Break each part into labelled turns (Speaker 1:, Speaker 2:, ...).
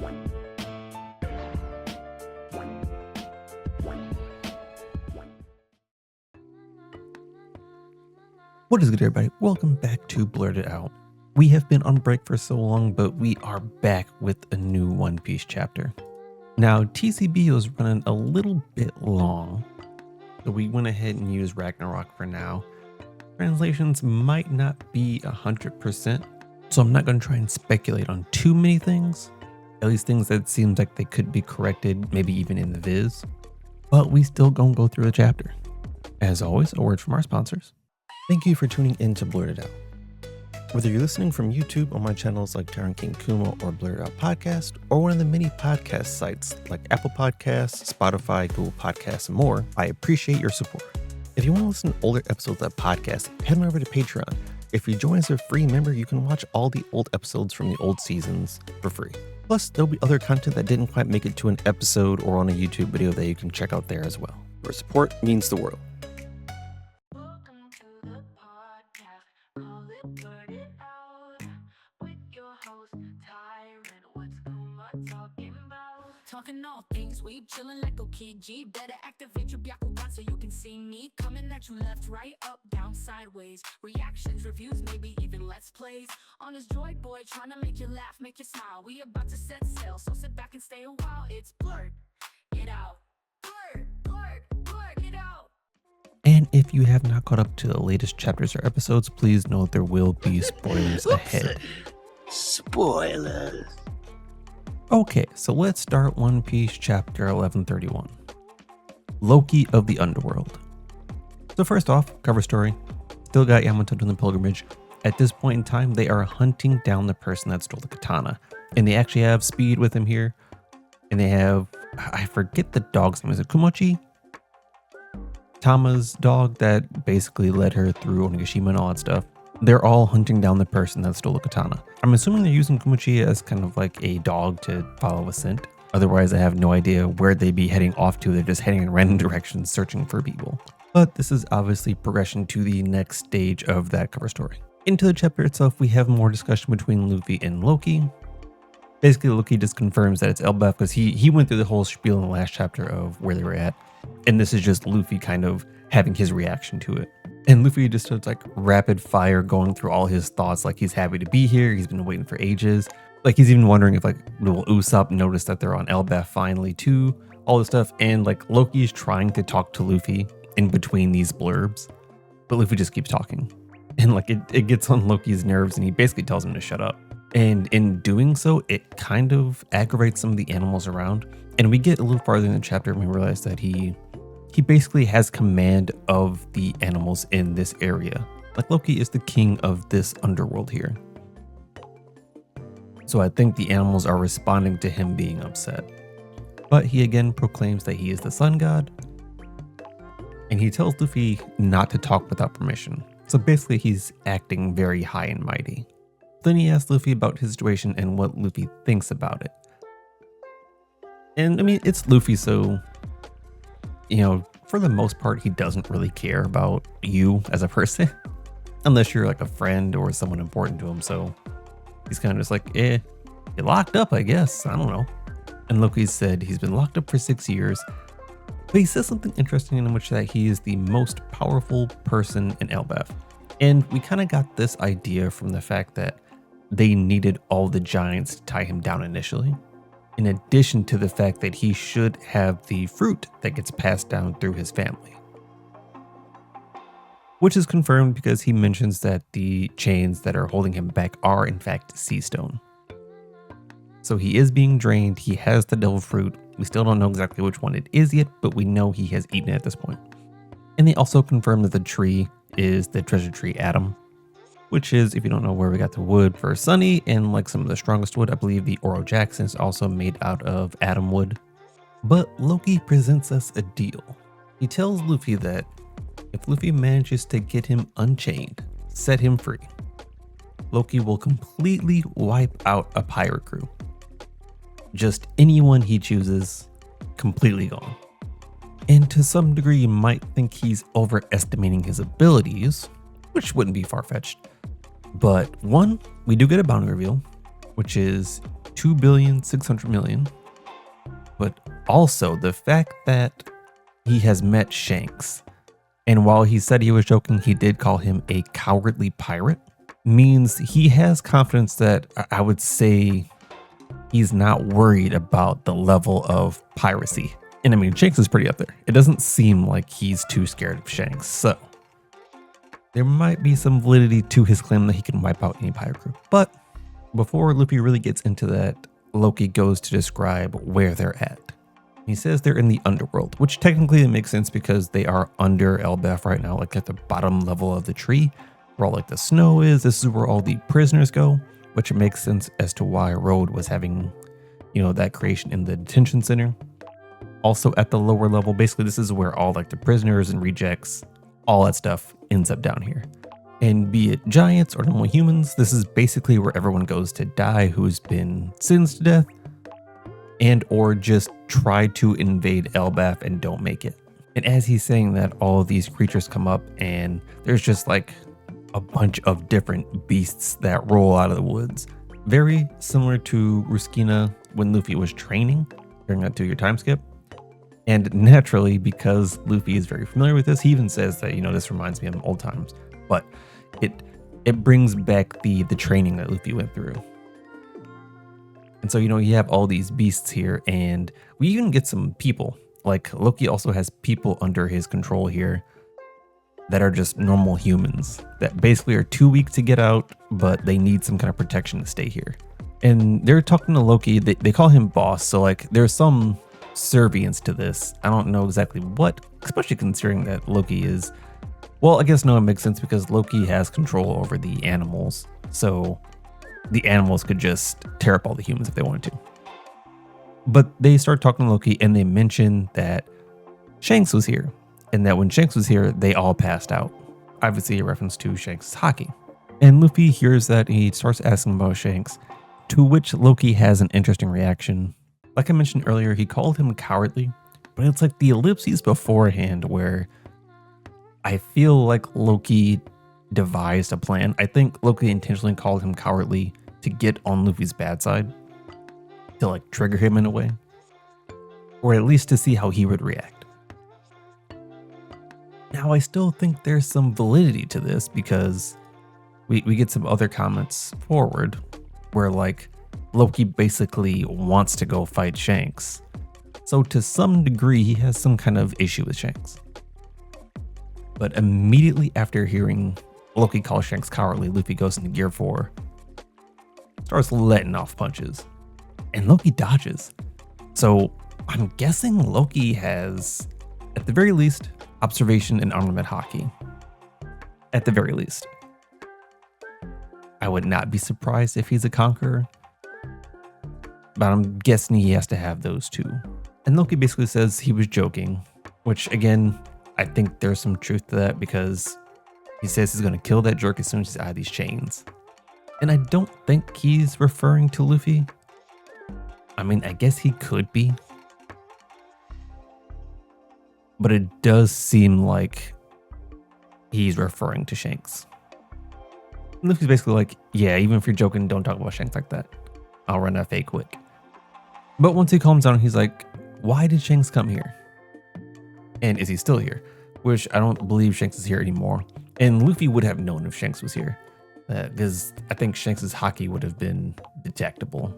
Speaker 1: What is good, everybody? Welcome back to Blerded Out. We have been on break for so long, but we are back with a new One Piece chapter. Now, TCB was running a little bit long, so we went ahead and used Ragnarok for now. Translations might not be 100%, so I'm not going to try and speculate on too many things, at least things that seems like they could be corrected, maybe even in the viz, but we still gonna go through the chapter. As always, a word from our sponsors. Thank you for tuning in to Blerded Out. Whether you're listening from YouTube on my channels like Taran King Kumo or Blerded Out Podcast, or one of the many podcast sites like Apple Podcasts, Spotify, Google Podcasts, and more, I appreciate your support. If you want to listen to older episodes of the podcast, head on over to Patreon. If you join as a free member, you can watch all the old episodes from the old seasons for free. Plus, there'll be other content that didn't quite make it to an episode or on a YouTube video that you can check out there as well. Your support means the world.
Speaker 2: Talking all things, we chillin' like Loki. Better activate your Byakugan so you can see me coming at you left, right, up, down, sideways. Reactions, reviews, maybe even let's plays. On this droid boy, trying to make you laugh, make you smile. We about to set sail, so sit back and stay a while. It's Blerd, get out. Blerd, get out.
Speaker 1: And if you have not caught up to the latest chapters or episodes, please know there will be spoilers ahead.
Speaker 3: Spoilers.
Speaker 1: Okay, so let's start One Piece chapter 1131. Loki of the Underworld. So first off, cover story. Still got Yamato doing the pilgrimage. At this point in time, they are hunting down the person that stole the katana. And they actually have Speed with him here. And they have, I forget the dog's name. Is it Kumochi? Tama's dog that basically led her through Onigashima and all that stuff. They're all hunting down the person that stole the katana. I'm assuming they're using Kumochi as kind of like a dog to follow a scent. Otherwise, I have no idea where they'd be heading off to. They're just heading in random directions searching for people. But this is obviously progression to the next stage of that cover story. Into the chapter itself, we have more discussion between Luffy and Loki. Basically, Loki just confirms that it's Elbaf because he went through the whole spiel in the last chapter of where they were at. And this is just Luffy kind of having his reaction to it. And Luffy just starts like rapid fire going through all his thoughts, like he's happy to be here, he's been waiting for ages. Like he's even wondering if like will Usopp notice that they're on Elbaf finally too, all this stuff. And like Loki's trying to talk to Luffy in between these blurbs, but Luffy just keeps talking. And like it gets on Loki's nerves and he basically tells him to shut up. And in doing so, it kind of aggravates some of the animals around. And we get a little farther in the chapter and we realize that he basically has command of the animals in this area. Like Loki is the king of this underworld here. So I think the animals are responding to him being upset. But he again proclaims that he is the sun god. And he tells Luffy not to talk without permission. So basically he's acting very high and mighty. Then he asks Luffy about his situation and what Luffy thinks about it. And I mean, it's Luffy, so you know, for the most part, he doesn't really care about you as a person, unless you're like a friend or someone important to him. So he's kind of just like, you're locked up, I guess. I don't know. And Loki said he's been locked up for 6 years, but he says something interesting in which that he is the most powerful person in Elbaf. And we kind of got this idea from the fact that they needed all the giants to tie him down initially. In addition to the fact that he should have the fruit that gets passed down through his family. Which is confirmed because he mentions that the chains that are holding him back are in fact sea stone. So he is being drained, he has the devil fruit. We still don't know exactly which one it is yet, but we know he has eaten it at this point. And they also confirm that the tree is the treasure tree Adam. Which is, if you don't know, where we got the wood for Sunny and like some of the strongest wood. I believe the Oro Jackson is also made out of Adam wood. But Loki presents us a deal. He tells Luffy that if Luffy manages to get him unchained, set him free, Loki will completely wipe out a pirate crew. Just anyone he chooses, completely gone. And to some degree, you might think he's overestimating his abilities, which wouldn't be far-fetched. But one, we do get a bounty reveal, which is 2,600,000,000. But also the fact that he has met Shanks, and while he said he was joking, he did call him a cowardly pirate, means he has confidence that I would say he's not worried about the level of piracy. And I mean, Shanks is pretty up there. It doesn't seem like he's too scared of Shanks, so there might be some validity to his claim that he can wipe out any pirate crew. But before Luffy really gets into that, Loki goes to describe where they're at. He says they're in the underworld, which technically makes sense because they are under Elbaf right now, like at the bottom level of the tree, where all like the snow is. This is where all the prisoners go, which makes sense as to why Road was having, that creation in the detention center. Also at the lower level, basically this is where all like the prisoners and rejects, all that stuff ends up down here. And be it giants or normal humans, this is basically where everyone goes to die who's been sentenced to death and or just try to invade Elbaf and don't make it. And as he's saying that, all of these creatures come up and there's just like a bunch of different beasts that roll out of the woods. Very similar to Ruskina when Luffy was training during that 2-year time skip. And naturally, because Luffy is very familiar with this, he even says that, this reminds me of old times. But it brings back the training that Luffy went through. And so, you have all these beasts here, and we even get some people. Like, Loki also has people under his control here that are just normal humans that basically are too weak to get out, but they need some kind of protection to stay here. And they're talking to Loki. They call him boss, so like there's some servience to this. I don't know exactly what, especially considering that Loki is, well, I guess no, it makes sense because Loki has control over the animals. So the animals could just tear up all the humans if they wanted to. But they start talking to Loki and they mention that Shanks was here, and that when Shanks was here, they all passed out. Obviously a reference to Shanks' hockey. And Luffy hears that and he starts asking about Shanks, to which Loki has an interesting reaction. Like I mentioned earlier, he called him cowardly, but it's like the ellipses beforehand where I feel like Loki devised a plan. I think Loki intentionally called him cowardly to get on Luffy's bad side, to like trigger him in a way, or at least to see how he would react. Now, I still think there's some validity to this because we get some other comments forward where like Loki basically wants to go fight Shanks. So to some degree, he has some kind of issue with Shanks. But immediately after hearing Loki call Shanks cowardly, Luffy goes into Gear 4, starts letting off punches, and Loki dodges. So I'm guessing Loki has, at the very least, observation and armament hockey. At the very least. I would not be surprised if he's a conqueror, but I'm guessing he has to have those two. And Loki basically says he was joking, which again, I think there's some truth to that because he says he's going to kill that jerk as soon as he's out of these chains. And I don't think he's referring to Luffy. I mean, I guess he could be. But it does seem like he's referring to Shanks. And Luffy's basically like, yeah, even if you're joking, don't talk about Shanks like that. I'll run that fake quick. But once he calms down, he's like, why did Shanks come here? And is he still here? Which I don't believe Shanks is here anymore. And Luffy would have known if Shanks was here, because I think Shanks' hockey would have been detectable.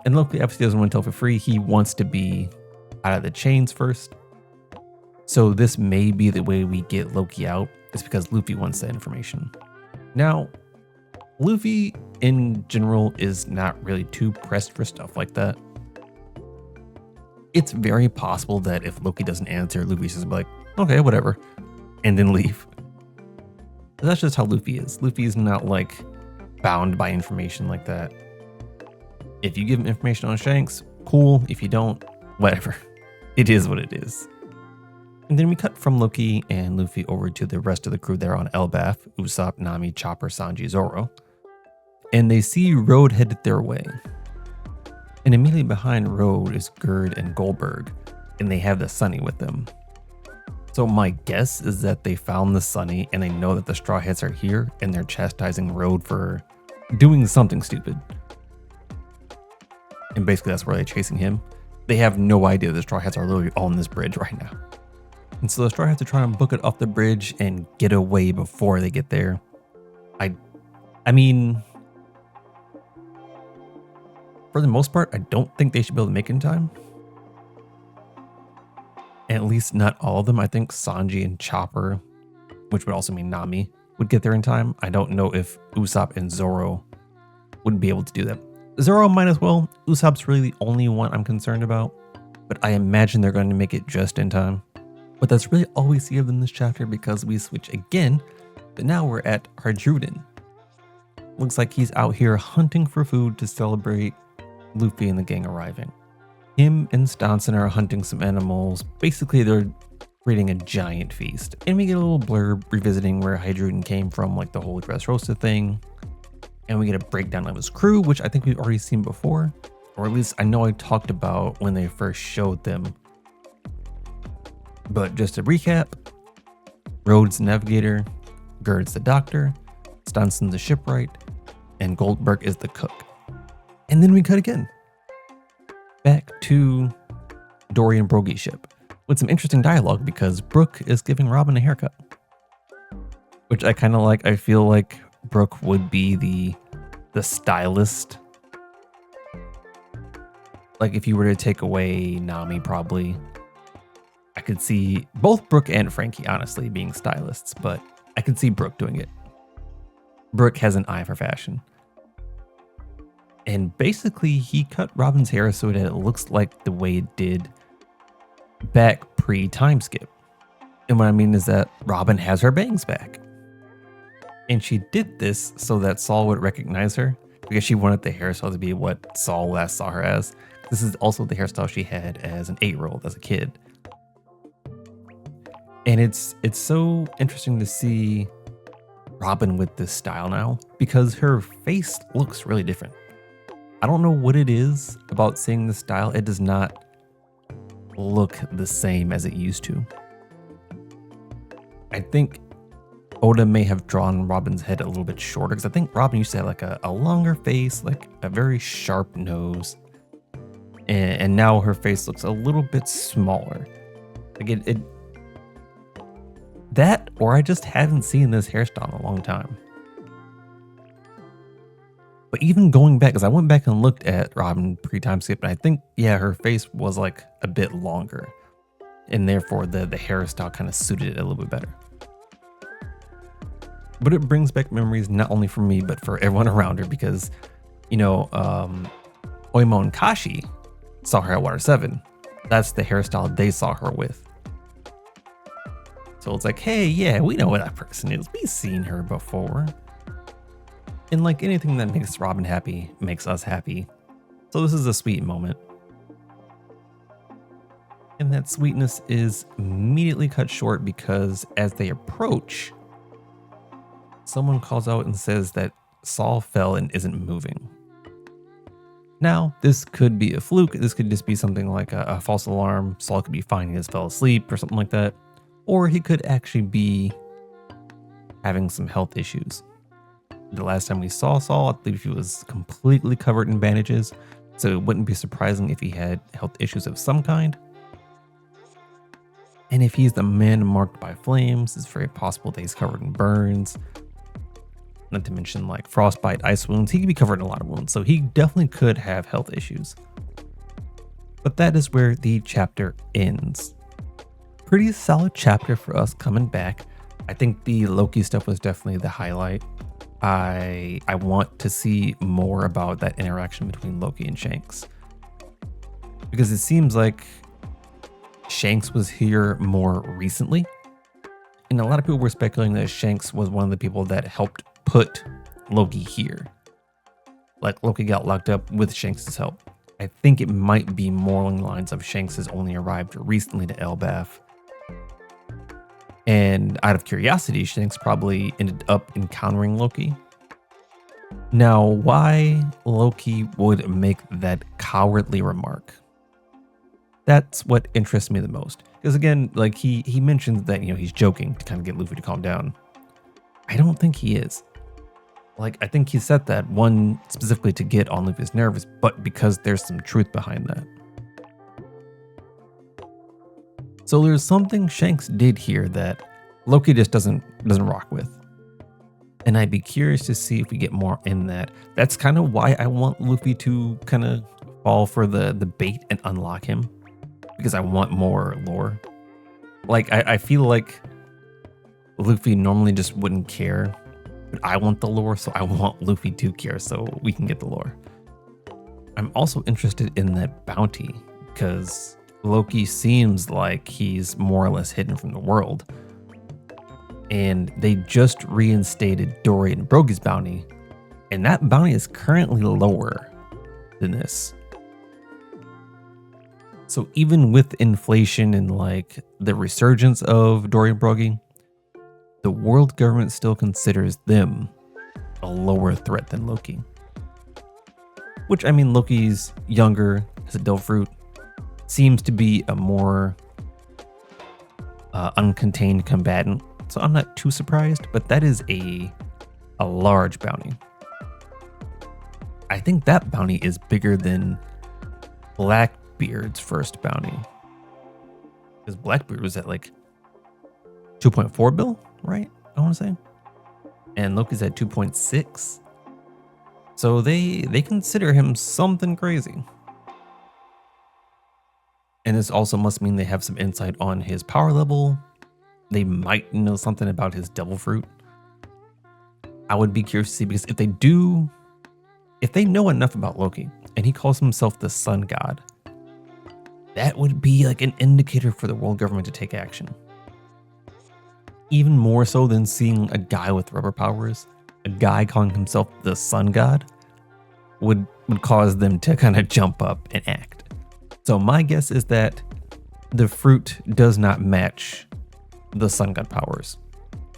Speaker 1: And Loki obviously doesn't want to tell for free. He wants to be out of the chains first. So this may be the way we get Loki out. It's because Luffy wants that information. Now, Luffy in general is not really too pressed for stuff like that. It's very possible that if Loki doesn't answer, Luffy's just like, okay, whatever, and then leave. But that's just how Luffy is. Luffy is not like bound by information like that. If you give him information on Shanks, cool. If you don't, whatever. It is what it is. And then we cut from Loki and Luffy over to the rest of the crew there on Elbaf, Usopp, Nami, Chopper, Sanji, Zoro. And they see Road headed their way. And immediately behind Road is Gerd and Goldberg, and they have the Sunny with them. So my guess is that they found the Sunny and they know that the Straw Hats are here and they're chastising Road for doing something stupid. And basically that's where they're chasing him. They have no idea the Straw Hats are literally on this bridge right now. And so the Straw Hats are trying to book it off the bridge and get away before they get there. I mean, for the most part, I don't think they should be able to make it in time. At least not all of them. I think Sanji and Chopper, which would also mean Nami, would get there in time. I don't know if Usopp and Zoro would be able to do that. Zoro might as well. Usopp's really the only one I'm concerned about, but I imagine they're going to make it just in time. But that's really all we see of them in this chapter, because we switch again, but now we're at Hardruden. Looks like he's out here hunting for food to celebrate Luffy and the gang arriving. Him and Stanson are hunting some animals. Basically, they're creating a giant feast. And we get a little blurb revisiting where Hardruden came from, like the whole Dressrosa thing. And we get a breakdown of his crew, which I think we've already seen before. Or at least I know I talked about when they first showed them. But just to recap, Rhodes the navigator, Gerd's the doctor, Stanson the shipwright, and Goldberg is the cook. And then we cut again. Back to Dory and Brogy's ship with some interesting dialogue, because Brook is giving Robin a haircut, which I kind of like. I feel like Brook would be the stylist. Like if you were to take away Nami, probably I could see both Brook and Frankie honestly being stylists, but I could see Brook doing it. Brook has an eye for fashion. And basically he cut Robin's hair so that it looks like the way it did back pre-time skip. And what I mean is that Robin has her bangs back. And she did this so that Saul would recognize her, because she wanted the hairstyle to be what Saul last saw her as. This is also the hairstyle she had as an 8-year-old, as a kid. And it's so interesting to see Robin with this style now, because her face looks really different. I don't know what it is about seeing this style. It does not look the same as it used to. I think Oda may have drawn Robin's head a little bit shorter, because I think Robin used to have like a longer face, like a very sharp nose. And now her face looks a little bit smaller. Like that, or I just haven't seen this hairstyle in a long time. But even going back, because I went back and looked at Robin pre-time skip, and I think, yeah, her face was like a bit longer. And therefore the hairstyle kind of suited it a little bit better. But it brings back memories not only for me, but for everyone around her, because, you know, Oimo and Kashi saw her at Water 7. That's the hairstyle they saw her with. So it's like, hey, yeah, we know what that person is. We've seen her before. And like anything that makes Robin happy makes us happy. So this is a sweet moment. And that sweetness is immediately cut short, because as they approach, someone calls out and says that Saul fell and isn't moving. Now, this could be a fluke. This could just be something like a false alarm. Saul could be fine, he just fell asleep or something like that. Or he could actually be having some health issues. The last time we saw Saul, I believe he was completely covered in bandages, so it wouldn't be surprising if he had health issues of some kind. And if he's the man marked by flames, it's very possible that he's covered in burns. Not to mention like frostbite, ice wounds. He could be covered in a lot of wounds, so he definitely could have health issues. But that is where the chapter ends. Pretty solid chapter for us coming back. I think the Loki stuff was definitely the highlight. I want to see more about that interaction between Loki and Shanks, because it seems like Shanks was here more recently, and a lot of people were speculating that Shanks was one of the people that helped put Loki here. Like Loki got locked up with Shanks' help. I think it might be more along the lines of Shanks has only arrived recently to Elbaf. And out of curiosity, Shanks probably ended up encountering Loki. Now, why Loki would make that cowardly remark? That's what interests me the most. Because again, like he mentions that, you know, he's joking to kind of get Luffy to calm down. I don't think he is. Like, I think he said that one specifically to get on Luffy's nerves, but because there's some truth behind that. So there's something Shanks did here that Loki just doesn't rock with. And I'd be curious to see if we get more in that. That's kind of why I want Luffy to kind of fall for the bait and unlock him. Because I want more lore. Like, I feel like Luffy normally just wouldn't care. But I want the lore, so I want Luffy to care so we can get the lore. I'm also interested in that bounty. Because Loki seems like he's more or less hidden from the world. And they just reinstated Dory and Brogy's bounty. And that bounty is currently lower than this. So even with inflation and like the resurgence of Dory and Brogy, the world government still considers them a lower threat than Loki. Which, I mean, Loki's younger, has a devil fruit, seems to be a more uncontained combatant. So I'm not too surprised, but that is a large bounty. I think that bounty is bigger than Blackbeard's first bounty. Because Blackbeard was at like 2.4 bill, right? I want to say. And Loki's at 2.6. So they consider him something crazy. And this also must mean they have some insight on his power level. They might know something about his devil fruit. I would be curious to see, because if they know enough about Loki and he calls himself the sun god, that would be like an indicator for the world government to take action. Even more so than seeing a guy with rubber powers, a guy calling himself the sun god would cause them to kind of jump up and act. So my guess is that the fruit does not match the sun god powers.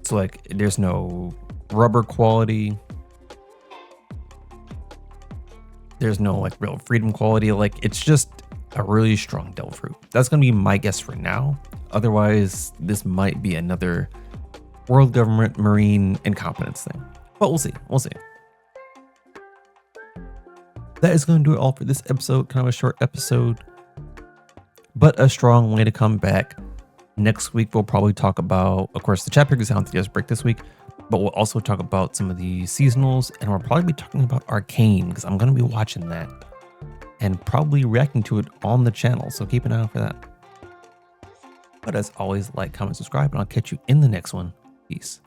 Speaker 1: So like there's no rubber quality. There's no like real freedom quality. Like it's just a really strong devil fruit. That's going to be my guess for now. Otherwise, this might be another world government marine incompetence thing. But we'll see. We'll see. That is going to do it all for this episode. Kind of a short episode, but a strong way to come back. Next week, we'll probably talk about, of course, the chapter because I don't think there's a break this week, but we'll also talk about some of the seasonals, and we'll probably be talking about Arcane because I'm going to be watching that and probably reacting to it on the channel. So keep an eye out for that. But as always, like, comment, subscribe, and I'll catch you in the next one. Peace.